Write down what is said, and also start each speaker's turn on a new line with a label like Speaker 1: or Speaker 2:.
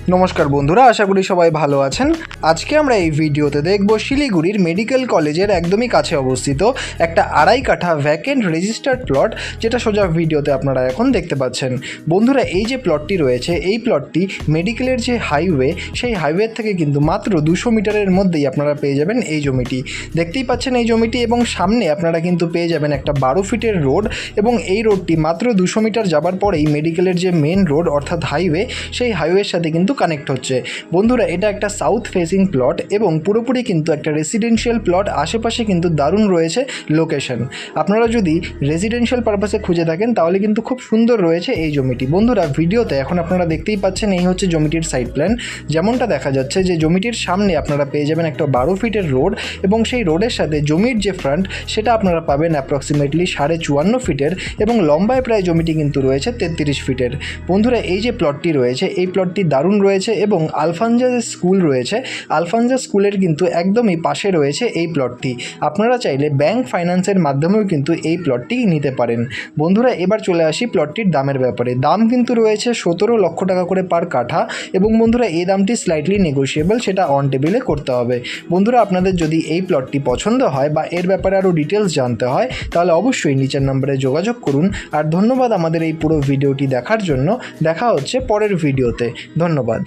Speaker 1: নমস্কার বন্ধুরা, আশা করি সবাই ভালো আছেন। আজকে আমরা এই ভিডিওতে দেখব শিলিগুড়ির মেডিকেল কলেজের একদমই কাছে অবস্থিত একটা 2.5 কাঠা ভ্যাকেন্ট রেজিস্টার্ড প্লট, যেটা সোজা ভিডিওতে আপনারা এখন দেখতে পাচ্ছেন। বন্ধুরা, এই যে প্লটটি রয়েছে, এই প্লটটি মেডিকেলের যে হাইওয়ে, সেই হাইওয়ে থেকে কিন্তু মাত্র 200 মিটারের মধ্যেই আপনারা পেয়ে যাবেন এই জমিটি। দেখতেই পাচ্ছেন এই জমিটি, এবং সামনে আপনারা কিন্তু পেয়ে যাবেন একটা 12 ফিটের রোড, এবং এই রোডটি মাত্র 200 মিটার যাবার পরেই মেডিকেলের যে মেন রোড অর্থাৎ হাইওয়ে, সেই হাইওয়ের সাথে কিন্তু কানেক্ট হচ্ছে। বন্ধুরা, এটা একটা সাউথ ফেসিং প্লট এবং পুরোপুরি কিন্তু একটা রেসিডেন্সিয়াল প্লট। আশেপাশে কিন্তু দারুণ রয়েছে লোকেশন। আপনারা যদি রেসিডেন্সিয়াল পারপাসে খুঁজে থাকেন তাহলে কিন্তু খুব সুন্দর রয়েছে এই জমিটি। বন্ধুরা, ভিডিওতে এখন আপনারা দেখতেই পাচ্ছেন এই হচ্ছে জমিটির সাইড প্ল্যান। যেমনটা দেখা যাচ্ছে যে জমিটির সামনে আপনারা পেয়ে যাবেন একটা 12 ফিটের রোড, এবং সেই রোডের সাথে জমির যে ফ্রন্ট সেটা আপনারা পাবেন অ্যাপ্রক্সিমেটলি 54.5 ফিটের, এবং লম্বায় প্রায় জমিটি কিন্তু রয়েছে 33 ফিটের। বন্ধুরা, এই যে প্লটটি রয়েছে, এই প্লটটি দারুণ রয়েছে, এবং আলফানজা যে স্কুল রয়েছে, আলফানজা স্কুলের কিন্তু একদমই পাশে রয়েছে এই প্লটটি। আপনারা চাইলে ব্যাংক ফাইন্যান্সের মাধ্যমেও কিন্তু এই প্লটটি নিতে পারেন। বন্ধুরা, এবার চলে আসি প্লটটির দামের ব্যাপারে। দাম কিন্তু রয়েছে 17 লক্ষ টাকা করে পার কাঠা, এবং বন্ধুরা এই দামটি স্লাইটলি নেগোশিয়েবল, সেটা অন টেবিলে করতে হবে। বন্ধুরা, আপনাদের যদি এই প্লটটি পছন্দ হয় বা এর ব্যাপারে আরও ডিটেলস জানতে হয়, তাহলে অবশ্যই নিচের নম্বরে যোগাযোগ করুন। আর ধন্যবাদ আমাদের এই পুরো ভিডিওটি দেখার জন্য। দেখা হচ্ছে পরের ভিডিওতে। ধন্যবাদ।